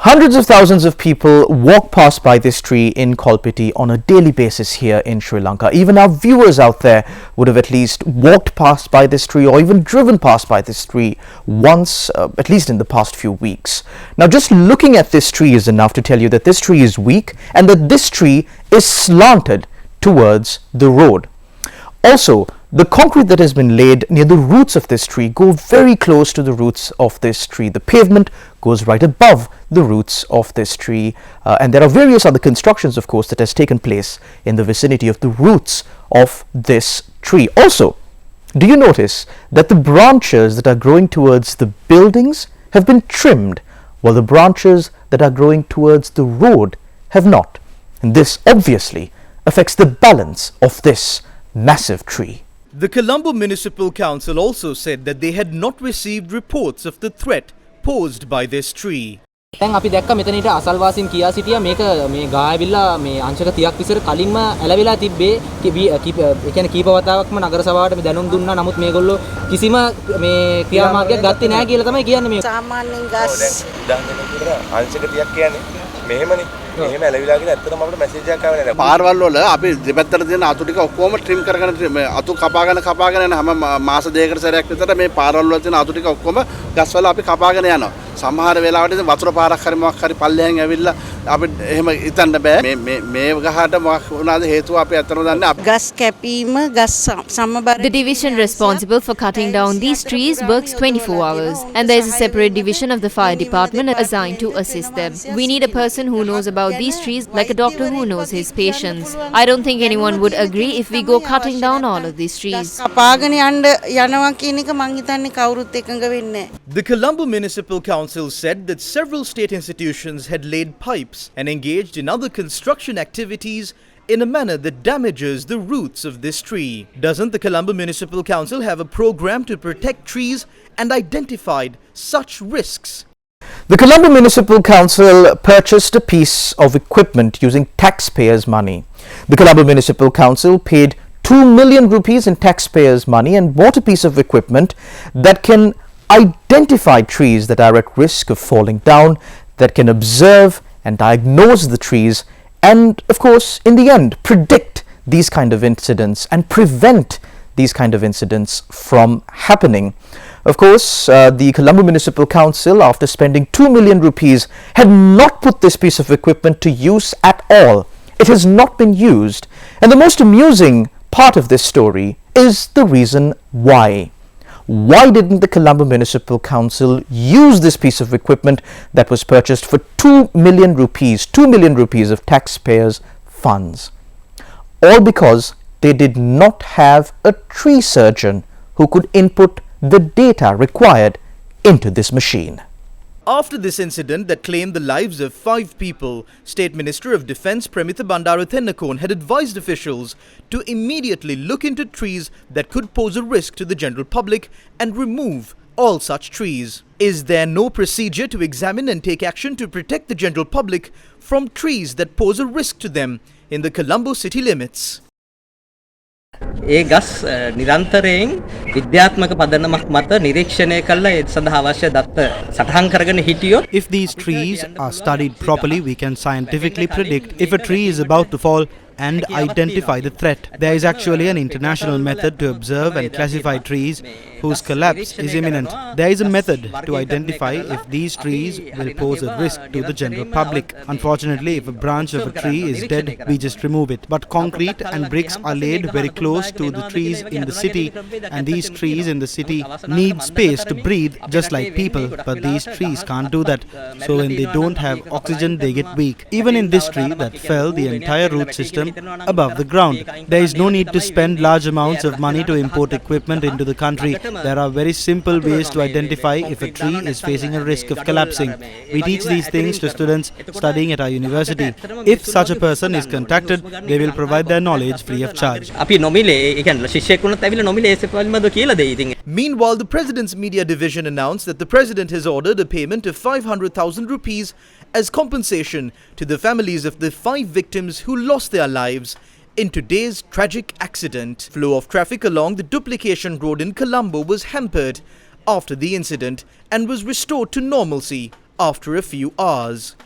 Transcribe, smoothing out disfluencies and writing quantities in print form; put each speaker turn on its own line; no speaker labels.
Hundreds of thousands of people walk past by this tree in Kolpiti on a daily basis here in Sri Lanka. Even our viewers out there would have at least walked past by this tree or even driven past by this tree once, at least in the past few weeks. Now, just looking at this tree is enough to tell you that this tree is weak and that this tree is slanted towards the road. Also, the concrete that has been laid near the roots of this tree go very close to the roots of this tree. The pavement goes right above the roots of this tree, and there are various other constructions, of course, that has taken place in the vicinity of the roots of this tree. Also, do you notice that the branches that are growing towards the buildings have been trimmed, while the branches that are growing towards the road have not? And this obviously affects the balance of this massive tree.
The Colombo Municipal Council also said that they had not received reports of the threat posed by this tree.
දැන් අපි දැක්ක මෙතනට අසල්වාසීන් කියා සිටියා මේක මේ ගායවිල්ලා මේ අංශක 30ක් විතර කලින්ම ඇලවිලා තිබ්බේ ඒ කියන්නේ කීප වතාවක්ම නගර සභාවට මේ දැනුම් දුන්නා නමුත් මේගොල්ලෝ කිසිම මේ ක්‍රියාමාර්ගයක් ගත්තේ නැහැ කියලා තමයි කියන්නේ මේ
සාමාන්‍යයෙන් ගස්
අංශක 30ක් කියන්නේ මෙහෙමනේ එහෙම ඇලවිලා කියලා ඇත්තටම අපිට මැසේජ් එකක් ආවේ නැහැ.
පාරවල් වල අපි දෙපැත්තට තියෙන අතු ටික ඔක්කොම ට්‍රිම් කරගෙන අතු කපාගෙන යන හැම මාස දෙකකට සැරයක් විතර මේ පාරවල් වල තියෙන අතු ටික ඔක්කොම ගස්වල අපි කපාගෙන යනවා. සමහර වෙලාවට වතුර පාරක් හරි මොකක් හරි පල්ලෙහෙන් ඇවිල්ලා අපි එහෙම හිතන්න බෑ මේ ගහට මොකක් වුණාද හේතුව අපි අතන දන්නේ
ගස් කැපීම ගස් සමබර.
The division responsible for cutting down these trees works 24 hours and there is a separate division of the fire department assigned to assist them. We need a person who knows about these trees like a doctor who knows his patients. I don't think anyone would agree if we go cutting down all of these trees.
කපාගෙන යනවා කියන එක මං හිතන්නේ කවුරුත් එකඟ වෙන්නේ නැහැ.
The Colombo Municipal Council said that several state institutions had laid pipes and engaged in other construction activities in a manner that damages the roots of this tree. Doesn't the Colombo Municipal Council have a program to protect trees and identified such risks?
The Colombo Municipal Council purchased a piece of equipment using taxpayers' money. The Colombo Municipal Council paid 2 million rupees in taxpayers' money and bought a piece of equipment that can identify trees that are at risk of falling down, that can observe and diagnose the trees, and of course, in the end, predict these kind of incidents and prevent these kind of incidents from happening. Of course, the Colombo Municipal Council, after spending 2 million rupees, had not put this piece of equipment to use at all. It has not been used. And the most amusing part of this story is the reason why. Why didn't the Colombo Municipal Council use this piece of equipment that was purchased for 2 million rupees of taxpayers' funds? All because they did not have a tree surgeon who could input the data required into this machine.
After this incident that claimed the lives of 5 people, State Minister of Defence Premitha Bandarathennakoon had advised officials to immediately look into trees that could pose a risk to the general public and remove all such trees. Is there no procedure to examine and take action to protect the general public from trees that pose a risk to them in the Colombo city limits?
ඒ ගස් නිරන්තරයෙන් විද්‍යාත්මක පදනමක් මත නිරීක්ෂණය කළා ඒ සඳහා අවශ්‍ය දත්ත සටහන් කරගෙන හිටියොත්
If these trees are studied properly, we can scientifically predict if a tree is about to fall and identify the threat. There is actually an international method to observe and classify trees whose collapse is imminent. There is a method to identify if these trees will pose a risk to the general public. Unfortunately, if a branch of a tree is dead, we just remove it. But concrete and bricks are laid very close to the trees in the city, and these trees in the city need space to breathe just like people, but these trees can't do that. So when they don't have oxygen, they get weak. Even in this tree that fell, the entire root system above the ground. There is no need to spend large amounts of money to import equipment into the country. There are very simple ways to identify if a tree is facing a risk of collapsing. We teach these things to students studying at our university. If such a person is contacted, they will provide their knowledge free of charge.
Meanwhile, the President's Media Division announced that the President has ordered a payment of 500,000 rupees as compensation to the families of the 5 victims who lost their lives in today's tragic accident. Flow of traffic along the duplication road in Colombo was hampered after the incident and was restored to normalcy after a few hours.